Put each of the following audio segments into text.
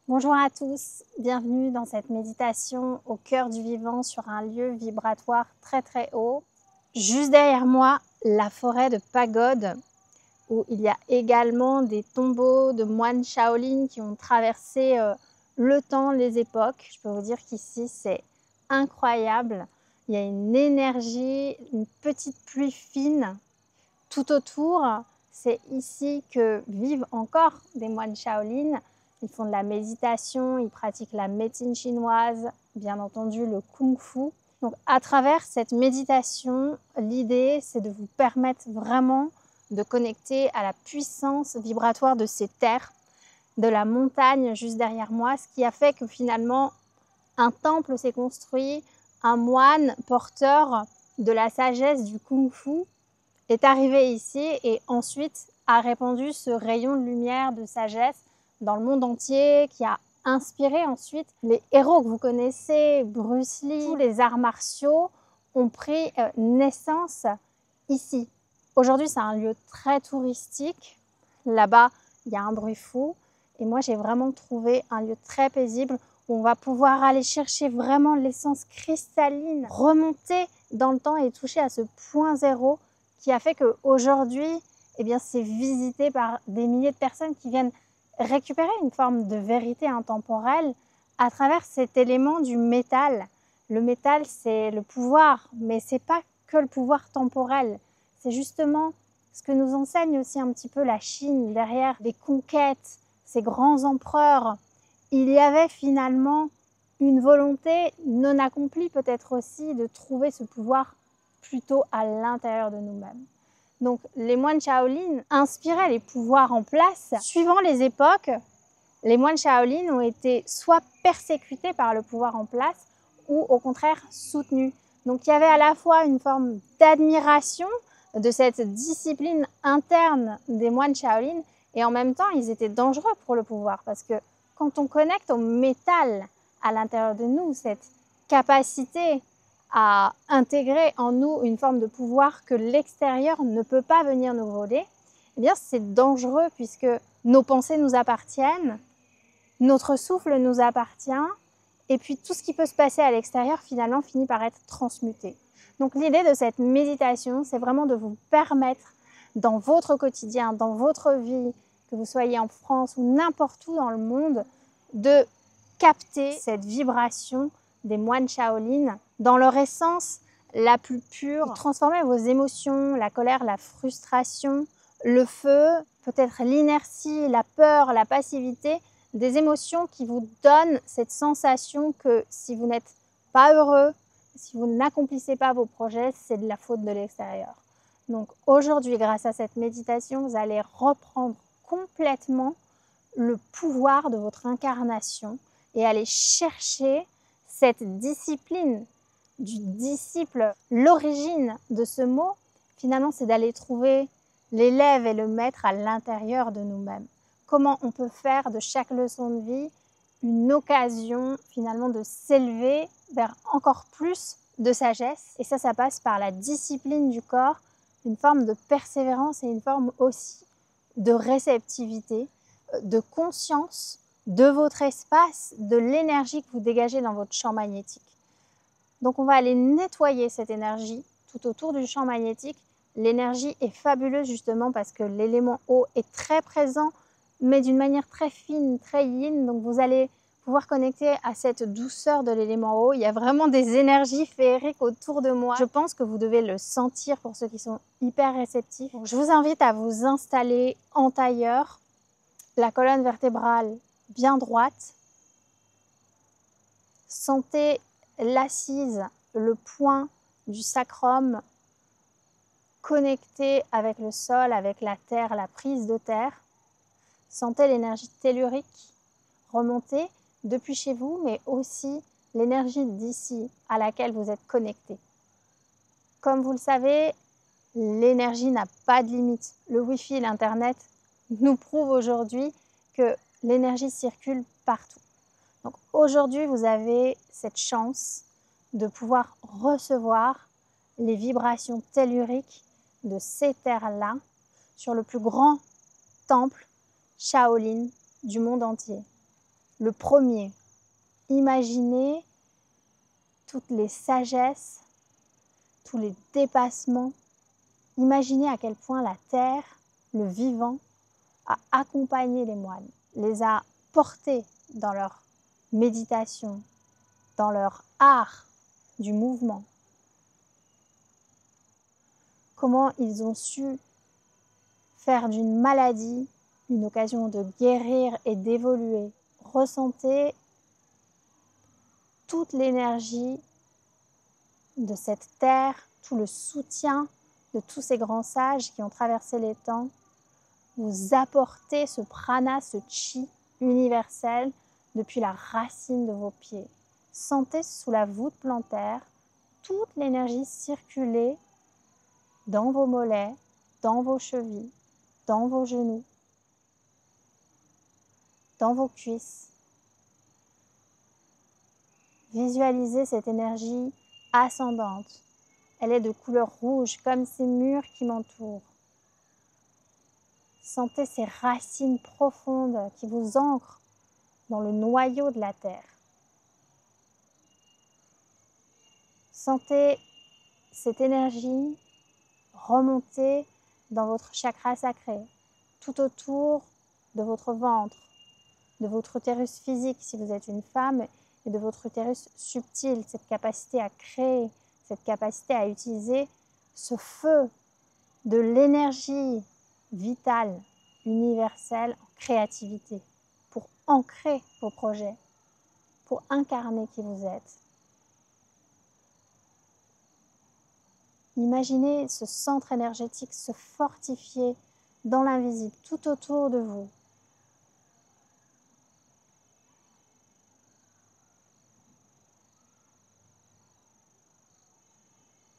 Bonjour à tous, bienvenue dans cette méditation au cœur du vivant sur un lieu vibratoire très haut. Juste derrière moi, la forêt de Pagode où il y a également des tombeaux de moines Shaolin qui ont traversé le temps, les époques. Je peux vous dire qu'ici c'est incroyable. Il y a une énergie, une petite pluie fine tout autour. C'est ici que vivent encore des moines Shaolin. Ils font de la méditation, ils pratiquent la médecine chinoise, bien entendu le kung-fu. Donc à travers cette méditation, l'idée c'est de vous permettre vraiment de connecter à la puissance vibratoire de ces terres, de la montagne juste derrière moi, ce qui a fait que finalement un temple s'est construit, un moine porteur de la sagesse du kung-fu est arrivé ici et ensuite a répandu ce rayon de lumière, de sagesse dans le monde entier, qui a inspiré ensuite les héros que vous connaissez, Bruce Lee, tous les arts martiaux ont pris naissance ici. Aujourd'hui, c'est un lieu très touristique. Là-bas, il y a un bruit fou. Et moi, j'ai vraiment trouvé un lieu très paisible où on va pouvoir aller chercher vraiment l'essence cristalline, remonter dans le temps et toucher à ce point zéro qui a fait qu'aujourd'hui, c'est visité par des milliers de personnes qui viennent récupérer une forme de vérité intemporelle à travers cet élément du métal. Le métal, c'est le pouvoir, mais ce n'est pas que le pouvoir temporel. C'est justement ce que nous enseigne aussi un petit peu la Chine derrière les conquêtes, ces grands empereurs. Il y avait finalement une volonté non accomplie peut-être aussi de trouver ce pouvoir plutôt à l'intérieur de nous-mêmes. Donc les moines Shaolin inspiraient les pouvoirs en place. Suivant les époques, les moines Shaolin ont été soit persécutés par le pouvoir en place ou au contraire soutenus. Donc il y avait à la fois une forme d'admiration de cette discipline interne des moines Shaolin et en même temps ils étaient dangereux pour le pouvoir parce que quand on connecte au métal à l'intérieur de nous, cette capacité à intégrer en nous une forme de pouvoir que l'extérieur ne peut pas venir nous voler, c'est dangereux puisque nos pensées nous appartiennent, notre souffle nous appartient et puis tout ce qui peut se passer à l'extérieur finalement finit par être transmuté. Donc l'idée de cette méditation, c'est vraiment de vous permettre dans votre quotidien, dans votre vie, que vous soyez en France ou n'importe où dans le monde, de capter cette vibration des moines Shaolin dans leur essence la plus pure. Transformer vos émotions, la colère, la frustration, le feu, peut-être l'inertie, la peur, la passivité, des émotions qui vous donnent cette sensation que si vous n'êtes pas heureux, si vous n'accomplissez pas vos projets, c'est de la faute de l'extérieur. Donc aujourd'hui, grâce à cette méditation, vous allez reprendre complètement le pouvoir de votre incarnation et aller chercher cette discipline du disciple. L'origine de ce mot, finalement, c'est d'aller trouver l'élève et le maître à l'intérieur de nous-mêmes. Comment on peut faire de chaque leçon de vie une occasion finalement de s'élever vers encore plus de sagesse. Et ça passe par la discipline du corps, une forme de persévérance et une forme aussi de réceptivité, de conscience de votre espace, de l'énergie que vous dégagez dans votre champ magnétique. Donc on va aller nettoyer cette énergie tout autour du champ magnétique. L'énergie est fabuleuse justement parce que l'élément eau est très présent, mais d'une manière très fine, très yin. Donc vous allez pouvoir connecter à cette douceur de l'élément eau. Il y a vraiment des énergies féeriques autour de moi. Je pense que vous devez le sentir pour ceux qui sont hyper réceptifs. Donc, je vous invite à vous installer en tailleur, la colonne vertébrale bien droite. Sentez l'assise, le point du sacrum connecté avec le sol, avec la terre, la prise de terre. Sentez l'énergie tellurique remonter depuis chez vous, mais aussi l'énergie d'ici à laquelle vous êtes connecté. Comme vous le savez, l'énergie n'a pas de limite. Le Wi-Fi et l'Internet nous prouvent aujourd'hui que l'énergie circule partout. Donc aujourd'hui, vous avez cette chance de pouvoir recevoir les vibrations telluriques de ces terres-là sur le plus grand temple Shaolin du monde entier. Le premier, imaginez toutes les sagesses, tous les dépassements. Imaginez à quel point la terre, le vivant, a accompagné les moines, les a portés dans leur méditation, dans leur art du mouvement. Comment ils ont su faire d'une maladie une occasion de guérir et d'évoluer. Ressentez toute l'énergie de cette terre, tout le soutien de tous ces grands sages qui ont traversé les temps. Vous apportez ce prana, ce chi universel depuis la racine de vos pieds. Sentez sous la voûte plantaire toute l'énergie circuler dans vos mollets, dans vos chevilles, dans vos genoux, dans vos cuisses. Visualisez cette énergie ascendante. Elle est de couleur rouge, comme ces murs qui m'entourent. Sentez ces racines profondes qui vous ancrent dans le noyau de la terre. Sentez cette énergie remonter dans votre chakra sacré, tout autour de votre ventre, de votre utérus physique si vous êtes une femme, et de votre utérus subtil, cette capacité à créer, cette capacité à utiliser ce feu de l'énergie vitale, universelle, en créativité, pour ancrer vos projets, pour incarner qui vous êtes. Imaginez ce centre énergétique se fortifier dans l'invisible, tout autour de vous.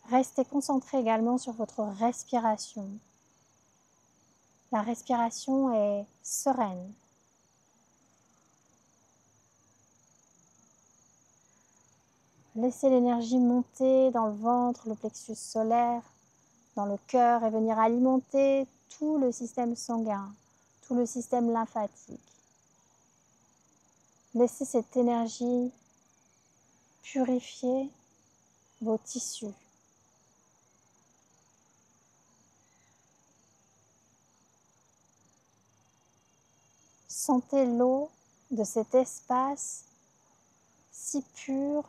Restez concentré également sur votre respiration. La respiration est sereine. Laissez l'énergie monter dans le ventre, le plexus solaire, dans le cœur et venir alimenter tout le système sanguin, tout le système lymphatique. Laissez cette énergie purifier vos tissus. Sentez l'eau de cet espace si pure,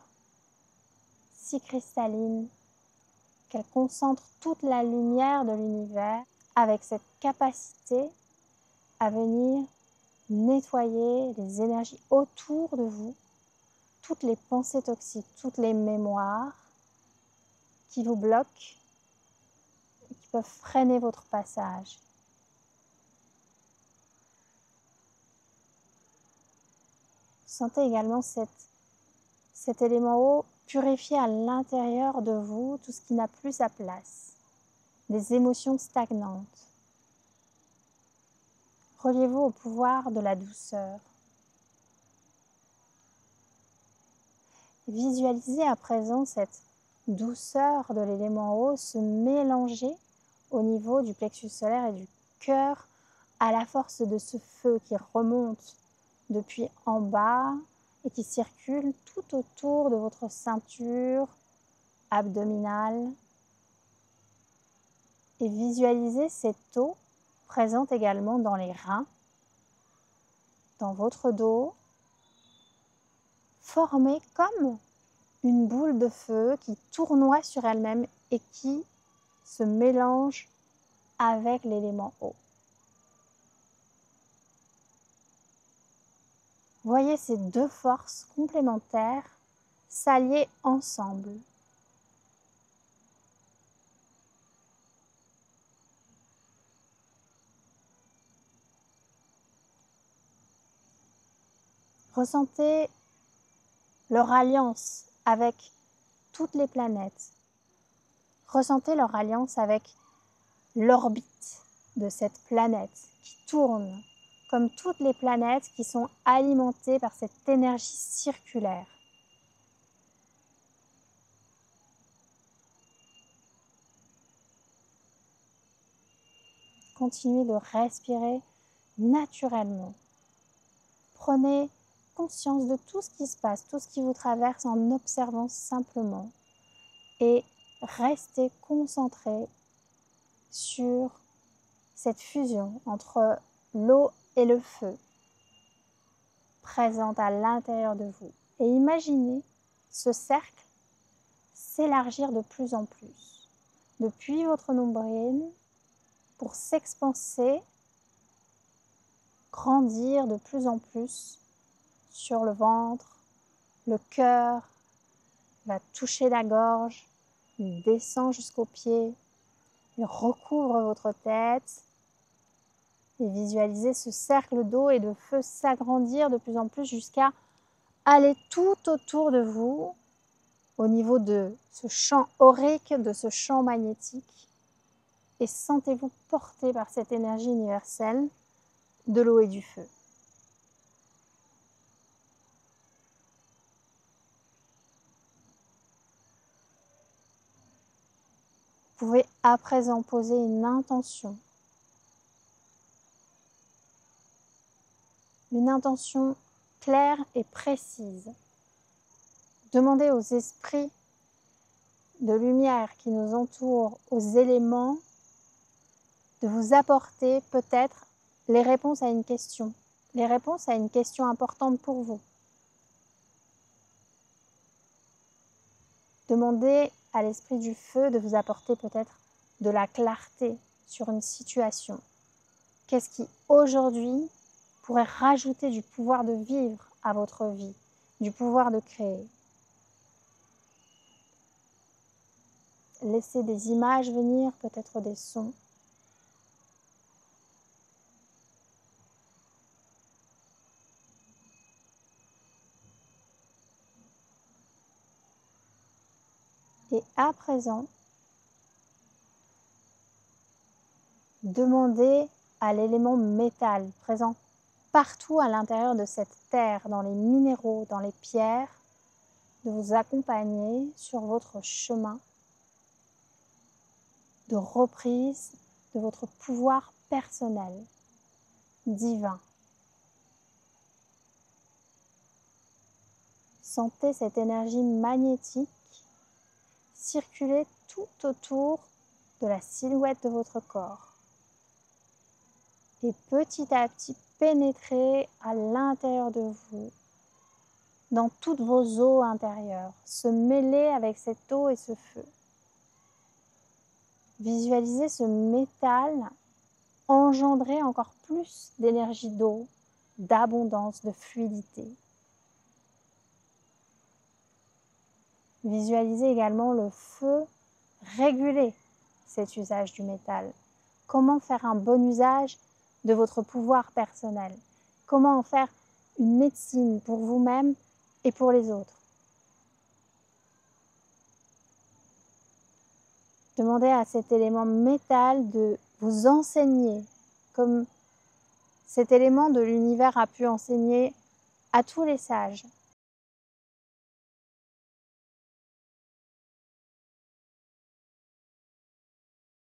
si cristalline, qu'elle concentre toute la lumière de l'univers avec cette capacité à venir nettoyer les énergies autour de vous, toutes les pensées toxiques, toutes les mémoires qui vous bloquent et qui peuvent freiner votre passage. Sentez également cet élément eau purifier à l'intérieur de vous tout ce qui n'a plus sa place, des émotions stagnantes. Reliez-vous au pouvoir de la douceur. Visualisez à présent cette douceur de l'élément eau se mélanger au niveau du plexus solaire et du cœur à la force de ce feu qui remonte depuis en bas et qui circule tout autour de votre ceinture abdominale. Et visualisez cette eau présente également dans les reins, dans votre dos, formée comme une boule de feu qui tournoie sur elle-même et qui se mélange avec l'élément eau. Voyez ces deux forces complémentaires s'allier ensemble. Ressentez leur alliance avec toutes les planètes. Ressentez leur alliance avec l'orbite de cette planète qui tourne comme toutes les planètes qui sont alimentées par cette énergie circulaire. Continuez de respirer naturellement. Prenez conscience de tout ce qui se passe, tout ce qui vous traverse en observant simplement. Et restez concentré sur cette fusion entre l'eau et le feu présente à l'intérieur de vous. Et imaginez ce cercle s'élargir de plus en plus, depuis votre nombril, pour s'expanser, grandir de plus en plus sur le ventre, le cœur va toucher la gorge, il descend jusqu'aux pieds, il recouvre votre tête et visualisez ce cercle d'eau et de feu s'agrandir de plus en plus jusqu'à aller tout autour de vous au niveau de ce champ aurique, de ce champ magnétique et sentez-vous porté par cette énergie universelle de l'eau et du feu. Vous pouvez à présent poser une intention claire et précise. Demandez aux esprits de lumière qui nous entourent, aux éléments, de vous apporter peut-être les réponses à une question importante pour vous. Demandez à l'esprit du feu de vous apporter peut-être de la clarté sur une situation. Qu'est-ce qui aujourd'hui pourrait rajouter du pouvoir de vivre à votre vie, du pouvoir de créer? Laissez des images venir, peut-être des sons. Et à présent, demandez à l'élément métal présent partout à l'intérieur de cette terre, dans les minéraux, dans les pierres, de vous accompagner sur votre chemin de reprise de votre pouvoir personnel, divin. Sentez cette énergie magnétique circuler tout autour de la silhouette de votre corps et petit à petit pénétrer à l'intérieur de vous, dans toutes vos eaux intérieures, se mêler avec cette eau et ce feu. Visualisez ce métal engendrer encore plus d'énergie d'eau, d'abondance, de fluidité. Visualisez également le feu réguler cet usage du métal. Comment faire un bon usage de votre pouvoir personnel? Comment en faire une médecine pour vous-même et pour les autres? Demandez à cet élément métal de vous enseigner, comme cet élément de l'univers a pu enseigner à tous les sages,